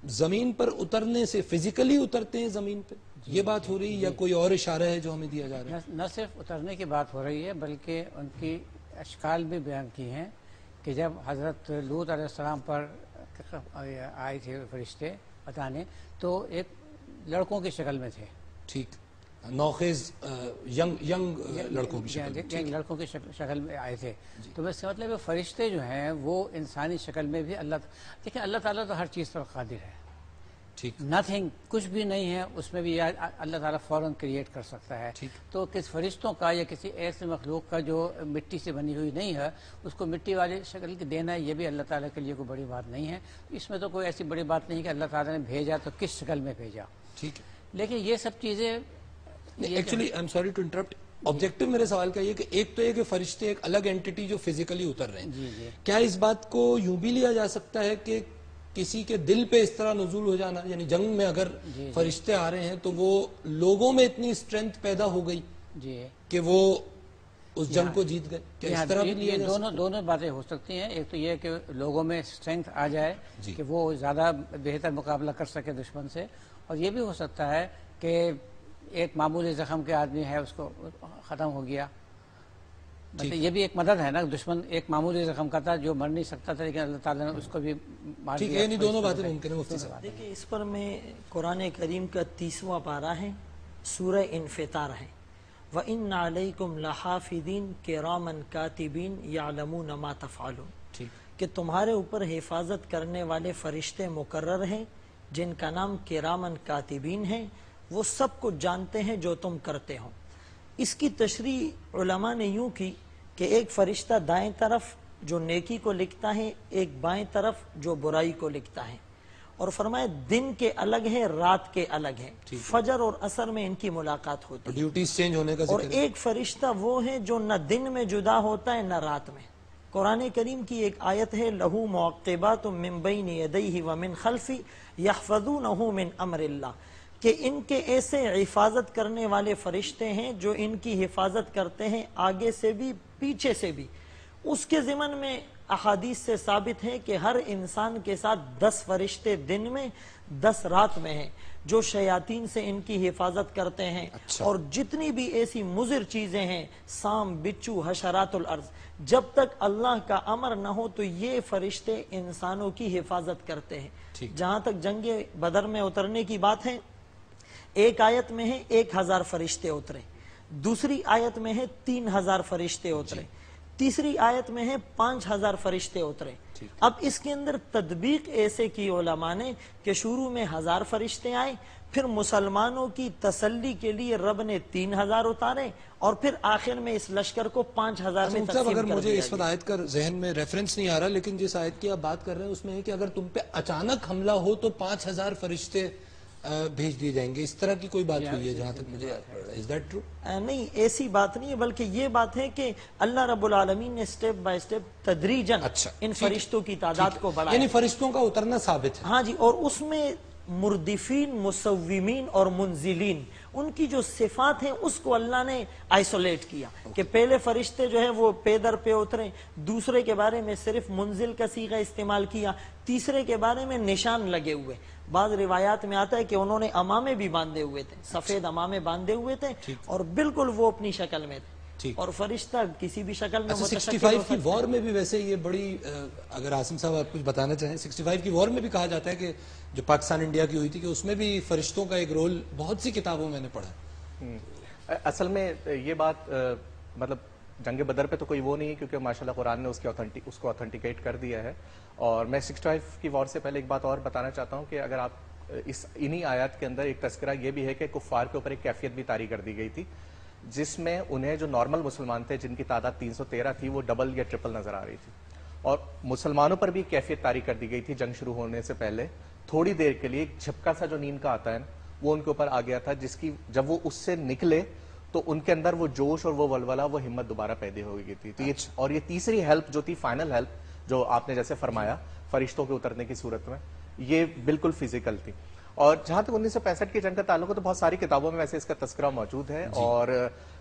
زمین پر اترنے سے فزیکلی اترتے ہیں زمین پہ، یہ بات ہو رہی ہے یا کوئی اور اشارہ ہے جو ہمیں دیا جا رہا ہے؟ نہ صرف اترنے کی بات ہو رہی ہے بلکہ ان کی اشکال بھی بیان کی ہیں کہ جب حضرت لوط علیہ السلام پر آئے تھے فرشتے بتانے تو ایک لڑکوں کی شکل میں تھے، ٹھیک، نوخیز ینگ لڑکوں کی شکل میں، ینگ لڑکوں کی شکل میں آئے تھے۔ تو اس کا مطلب فرشتے جو ہیں وہ انسانی شکل میں بھی دیکھیں اللہ تعالیٰ تو ہر چیز پر قادر ہے، ٹھیک، نتھنگ کچھ بھی نہیں ہے اس میں بھی اللہ تعالیٰ فوراً کریٹ کر سکتا ہے۔ تو کس فرشتوں کا یا کسی ایسے مخلوق کا جو مٹی سے بنی ہوئی نہیں ہے اس کو مٹی والی شکل کی دینا یہ بھی اللہ تعالیٰ کے لیے کوئی بڑی بات نہیں ہے۔ اس میں تو کوئی ایسی بڑی بات نہیں کہ اللہ تعالیٰ نے بھیجا تو کس شکل میں بھیجا، ٹھیک ہے۔ لیکن یہ سب چیزیں actually I am sorry to interrupt, objective میرے سوال کا یہ کہ ایک تو یہ کہ فرشتے ایک الگ اینٹی جو فزیکلی اتر رہے ہیں، کیا اس بات کو یوں بھی لیا جا سکتا ہے کہ کسی کے دل پہ اس طرح نزول ہو جانا، یعنی جنگ میں اگر فرشتے آ رہے ہیں تو وہ لوگوں میں اتنی اسٹرینتھ پیدا ہو گئی کہ وہ اس جنگ کو جیت گئے، کیا اس طرح بھی لیا جا سکتا ہے؟ دونوں باتیں ہو سکتی ہیں۔ ایک تو یہ کہ لوگوں میں اسٹرینتھ آ جائے کہ وہ زیادہ بہتر مقابلہ کر سکے دشمن سے، اور یہ بھی ہو سکتا ہے کہ ایک معمولی زخم کے آدمی ہے اس کو ختم ہو گیا، مطلب یہ بھی ایک مدد ہے نا، دشمن ایک معمولی زخم کا تھا جو مر نہیں سکتا تھا لیکن اللہ تعالیٰ نے اس کو بھی مار دیا۔ ٹھیک ہے، دونوں باتیں ممکن ہیں مفتی صاحب۔ دیکھیں اس پر میں قرآن کریم کا 30واں پارہ ہے، سورہ انفطار ہے، وَإِنَّ عَلَيْكُمْ لَحَافِظِينَ كِرَامًا كَاتِبِينَ يَعْلَمُونَ مَا تَفْعَلُونَ، کہ تمہارے اوپر حفاظت کرنے والے فرشتے مقرر ہیں جن کا نام کرامن کاتبین ہے، وہ سب کچھ جانتے ہیں جو تم کرتے ہو۔ اس کی تشریح علماء نے یوں کی کہ ایک فرشتہ دائیں طرف جو نیکی کو لکھتا ہے، ایک بائیں طرف جو برائی کو لکھتا ہے، اور فرمایا دن کے الگ ہے رات کے الگ ہے، فجر اور عصر میں ان کی ملاقات ہوتی ہے، ڈیوٹیز چینج ہونے کا اور ذکر ہے۔ ایک فرشتہ وہ ہے جو نہ دن میں جدا ہوتا ہے نہ رات میں۔ قرآن کریم کی ایک آیت ہے لہو معقبات من بین یدیہ ومن خلفہ یحفظونہ من امر اللہ، کہ ان کے ایسے حفاظت کرنے والے فرشتے ہیں جو ان کی حفاظت کرتے ہیں آگے سے بھی پیچھے سے بھی۔ اس کے ضمن میں احادیث سے ثابت ہے کہ ہر انسان کے ساتھ 10 فرشتے دن میں 10 رات میں ہیں جو شیاطین سے ان کی حفاظت کرتے ہیں، اور جتنی بھی ایسی مضر چیزیں ہیں، سام، بچو، حشرات الارض، جب تک اللہ کا امر نہ ہو تو یہ فرشتے انسانوں کی حفاظت کرتے ہیں۔ جہاں تک جنگ بدر میں اترنے کی بات ہے، ایک آیت میں ہے 1000 فرشتے اترے، دوسری آیت میں ہے 3000 فرشتے اترے، تیسری آیت میں ہے 5000 فرشتے اترے۔ اب اس کے اندر تدبیق ایسے کی علماء نے کہ شروع میں 1000 فرشتے آئے، پھر مسلمانوں کی تسلی کے لیے رب نے 3000 اتارے، اور پھر آخر میں اس لشکر کو 5000 میں تقسیم اگر کر دیا۔ مجھے اس وقت آیت کا ذہن میں ریفرنس نہیں آ رہا، لیکن جس آیت کی آپ بات کر رہے ہیں اس میں ہے کہ اگر تم پہ اچانک حملہ ہو تو 5000 فرشتے بھیج دیے جائیں گے، اس طرح کی کوئی بات ہوئی ہے جہاں تک مجھے یاد پڑ رہا ہے۔ Is that true؟ نہیں، ایسی بات نہیں ہے، بلکہ یہ بات ہے کہ اللہ رب العالمین نے سٹیپ بائی سٹیپ تدریجاً ان فرشتوں کی تعداد کو بڑھایا، یعنی فرشتوں کا اترنا ثابت ہے۔ ہاں جی، اور اس میں مردفین، مصومین اور منزلین، ان کی جو صفات ہیں اس کو اللہ نے آئسولیٹ کیا کہ پہلے فرشتے جو ہیں وہ پے در پہ اترے، دوسرے کے بارے میں صرف منزل کا صیغہ استعمال کیا، تیسرے کے بارے میں نشان لگے ہوئے۔ بعض روایات میں آتا ہے کہ انہوں نے امامے بھی باندھے ہوئے تھے، سفید امامے باندھے ہوئے تھے، اور بالکل وہ اپنی شکل میں تھے، اور فرشتہ کسی بھی شکل میں متشکل ہو سکتا ہے۔ 65 کی وار میں بھی ویسے یہ بڑی، اگر عاصم صاحب آپ کچھ بتانا چاہیں، 65 کی وار میں بھی کہا جاتا ہے کہ جو پاکستان انڈیا کی ہوئی تھی کہ اس میں بھی فرشتوں کا ایک رول بہت سی کتابوں میں نے پڑھا۔ اصل میں یہ بات مطلب جنگ بدر پہ تو کوئی وہ نہیں ہے کیونکہ ماشاءاللہ قرآن نے اس کو اتھینٹیکیٹ کر دیا ہے، اور میں 65 کی وار سے پہلے ایک بات اور بتانا چاہتا ہوں کہ اگر آپ انہی آیات کے اندر ایک تذکرہ یہ بھی ہے کہ کفار کے اوپر ایک کیفیت بھی طاری کر دی گئی تھی جس میں انہیں جو نارمل مسلمان تھے جن کی تعداد 313 تھی وہ ڈبل یا ٹرپل نظر آ رہی تھی، اور مسلمانوں پر بھی کیفیت طاری کر دی گئی تھی جنگ شروع ہونے سے پہلے تھوڑی دیر کے لیے ایک جھپکا سا جو نیند کا آتا ہے وہ ان کے اوپر آ گیا تھا، جس کی جب وہ اس سے نکلے تو ان کے اندر وہ جوش اور وہ ولولہ، وہ ہمت دوبارہ پیدا ہو گئی تھی۔ تو یہ اور یہ تیسری ہیلپ جو تھی، فائنل ہیلپ جو آپ نے جیسے فرمایا فرشتوں کے اترنے کی صورت میں، یہ بالکل فزیکل تھی۔ اور جہاں تک 1965 کی جنگ کا تعلق ہے تو بہت ساری کتابوں میں ویسے اس کا تذکرہ موجود ہے، اور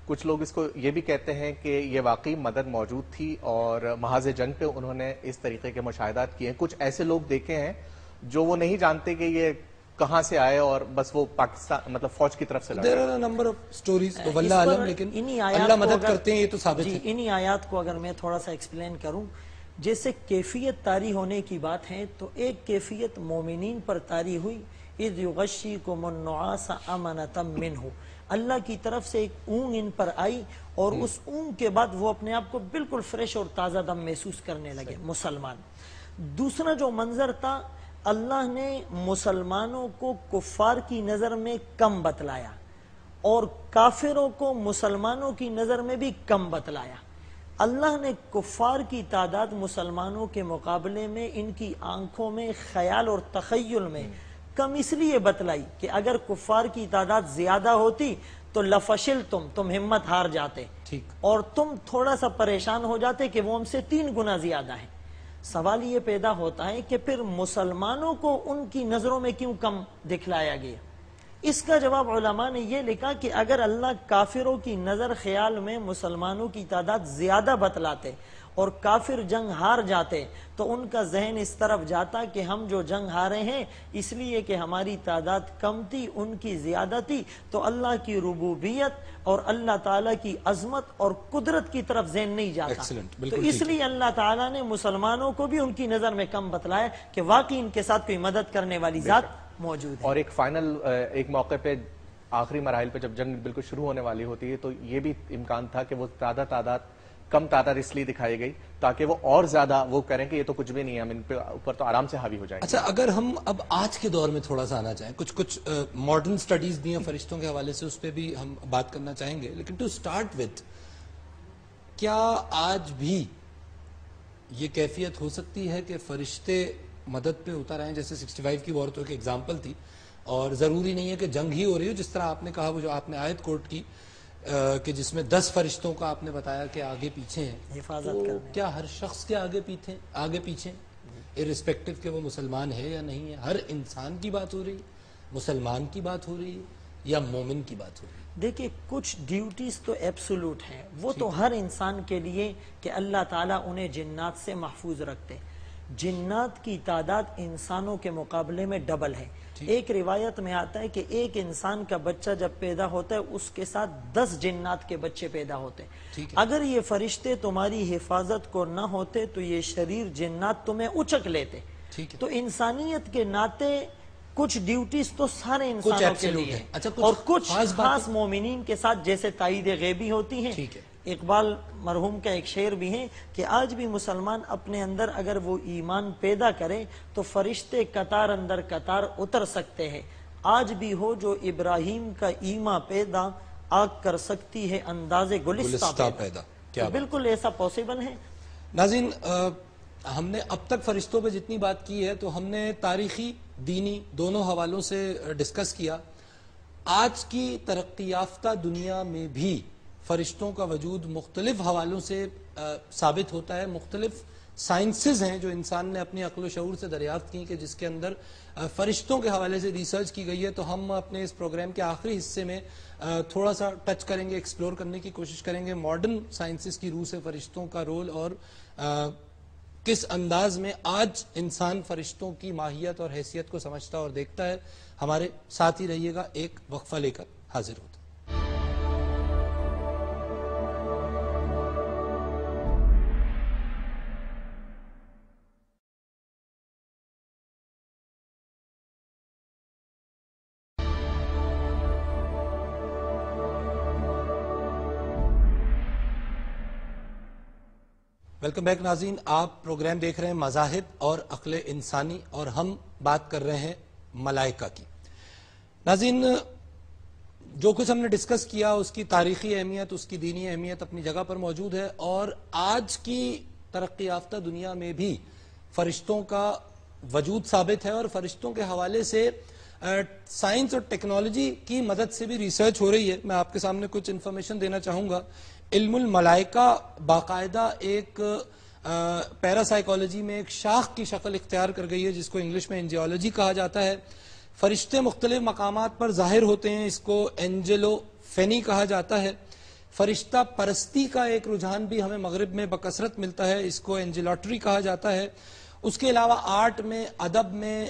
کچھ لوگ اس کو یہ بھی کہتے ہیں کہ یہ واقعی مدد موجود تھی اور محاذ جنگ پہ انہوں نے اس طریقے کے مشاہدات کیے ہیں۔ کچھ ایسے لوگ دیکھے ہیں جو وہ نہیں جانتے کہ یہ کہاں سے آئے اور بس وہ پاکستان مطلب فوج کی طرف سے لڑے. There are a number of stories تو واللہ عالم, لیکن اللہ مدد کرتے ہیں یہ تو ثابت ہے. انہی آیات کو اگر میں تھوڑا سا ایکسپلین کروں, جیسے کیفیت طاری ہونے کی بات ہے تو ایک کیفیت مومنین پر طاری ہوئی, اذ یغشیکم النعاس امنۃ منہ, اللہ کی طرف سے ایک اونگ ان پر آئی اور اس اونگ کے بعد وہ اپنے آپ کو بالکل فریش اور تازہ دم محسوس کرنے لگے مسلمان. دوسرا جو منظر تھا, اللہ نے مسلمانوں کو کفار کی نظر میں کم بتلایا اور کافروں کو مسلمانوں کی نظر میں بھی کم بتلایا. اللہ نے کفار کی تعداد مسلمانوں کے مقابلے میں ان کی آنکھوں میں خیال اور تخیل میں کم اس لیے بتلائی کہ اگر کفار کی تعداد زیادہ ہوتی تو لفشل تم ہمت ہار جاتے اور تم تھوڑا سا پریشان ہو جاتے کہ وہ ہم سے 3 گنا زیادہ ہیں. سوال یہ پیدا ہوتا ہے کہ پھر مسلمانوں کو ان کی نظروں میں کیوں کم دکھلایا گیا؟ اس کا جواب علماء نے یہ لکھا کہ اگر اللہ کافروں کی نظر خیال میں مسلمانوں کی تعداد زیادہ بتلاتے اور کافر جنگ ہار جاتے تو ان کا ذہن اس طرف جاتا کہ ہم جو جنگ ہارے ہیں اس لیے کہ ہماری تعداد کم تھی, ان کی زیادہ تھی, تو اللہ کی ربوبیت اور اللہ تعالیٰ کی عظمت اور قدرت کی طرف ذہن نہیں جاتا. تو اس لیے اللہ تعالیٰ نے مسلمانوں کو بھی ان کی نظر میں کم بتلایا کہ واقعی ان کے ساتھ کوئی مدد کرنے والی ذات موجود ہے. اور ایک فائنل ایک موقع پہ آخری مراحل پہ جب جنگ بالکل شروع ہونے والی ہوتی ہے تو یہ بھی امکان تھا کہ وہ کم تعداد اس لیے دکھائی گئی تاکہ وہ اور زیادہ وہ کریں کہ یہ تو کچھ بھی نہیں ہے, ہم ان پہ اوپر تو آرام سے حاوی ہو جائیں. اچھا, اگر ہم اب آج کے دور میں تھوڑا سا آنا چاہیں, کچھ ماڈرن سٹڈیز بھی ہیں فرشتوں کے حوالے سے, اس پہ بھی ہم بات کرنا چاہیں گے, لیکن ٹو سٹارٹ وتھ, کیا آج بھی یہ کیفیت ہو سکتی ہے کہ فرشتے مدد پہ اتر آئیں؟ جیسے 65 کی وار تو ایک ایگزامپل تھی, اور ضروری نہیں ہے کہ جنگ ہی ہو رہی ہو, جس طرح آپ نے کہا وہ جو آپ نے آیت کوٹ کی کہ جس میں 10 فرشتوں کا آپ نے بتایا کہ آگے پیچھے ہیں, حفاظت کرنے. کیا ہر شخص کے آگے پیچھے ارسپیکٹو کہ وہ مسلمان ہے یا نہیں ہے, ہر انسان کی بات ہو رہی ہے, مسلمان کی بات ہو رہی ہے یا مومن کی بات ہو رہی ہے؟ دیکھیں, کچھ ڈیوٹیز تو ایبسولوٹ ہیں, وہ تو ہر انسان کے لیے کہ اللہ تعالیٰ انہیں جنات سے محفوظ رکھتے. جنات کی تعداد انسانوں کے مقابلے میں ڈبل ہے. ایک روایت میں آتا ہے کہ ایک انسان کا بچہ جب پیدا ہوتا ہے اس کے ساتھ 10 جنات کے بچے پیدا ہوتے ہیں. اگر یہ فرشتے تمہاری حفاظت کو نہ ہوتے تو یہ شریر جنات تمہیں اچک لیتے. تو انسانیت کے ناطے کچھ ڈیوٹیز تو سارے انسانوں کے لیے ہیں, اور کچھ خاص مومنین کے ساتھ جیسے تائید غیبی ہوتی ہیں. اقبال مرحوم کا ایک شعر بھی ہے کہ آج بھی مسلمان اپنے اندر اگر وہ ایمان پیدا کرے تو فرشتے قطار اندر قطار اتر سکتے ہیں. آج بھی ہو جو ابراہیم کا ایمان پیدا, آگ کر سکتی ہے انداز گلستہ پیدا. بالکل ایسا پوسیبل ہے. ناظرین, ہم نے اب تک فرشتوں پہ جتنی بات کی ہے تو ہم نے تاریخی, دینی دونوں حوالوں سے ڈسکس کیا. آج کی ترقی یافتہ دنیا میں بھی فرشتوں کا وجود مختلف حوالوں سے ثابت ہوتا ہے. مختلف سائنسز ہیں جو انسان نے اپنی عقل و شعور سے دریافت کی کہ جس کے اندر فرشتوں کے حوالے سے ریسرچ کی گئی ہے. تو ہم اپنے اس پروگرام کے آخری حصے میں تھوڑا سا ٹچ کریں گے, ایکسپلور کرنے کی کوشش کریں گے ماڈرن سائنسز کی روح سے فرشتوں کا رول, اور کس انداز میں آج انسان فرشتوں کی ماہیت اور حیثیت کو سمجھتا اور دیکھتا ہے. ہمارے ساتھ ہی رہیے گا, ایک وقفہ لے کر حاضر ہوتا. ویلکم بیک ناظرین, آپ پروگرام دیکھ رہے ہیں مذاہب اور عقل انسانی, اور ہم بات کر رہے ہیں ملائکہ کی. ناظرین, جو کچھ ہم نے ڈسکس کیا اس کی تاریخی اہمیت, اس کی دینی اہمیت اپنی جگہ پر موجود ہے, اور آج کی ترقی یافتہ دنیا میں بھی فرشتوں کا وجود ثابت ہے, اور فرشتوں کے حوالے سے سائنس اور ٹیکنالوجی کی مدد سے بھی ریسرچ ہو رہی ہے. میں آپ کے سامنے کچھ انفارمیشن دینا چاہوں گا. علم الملائکہ باقاعدہ ایک پیرا سائیکالوجی میں ایک شاخ کی شکل اختیار کر گئی ہے جس کو انگلش میں اینجیولوجی کہا جاتا ہے. فرشتے مختلف مقامات پر ظاہر ہوتے ہیں, اس کو اینجلو فینی کہا جاتا ہے. فرشتہ پرستی کا ایک رجحان بھی ہمیں مغرب میں بکثرت ملتا ہے, اس کو اینجلاٹری کہا جاتا ہے. اس کے علاوہ آرٹ میں, ادب میں,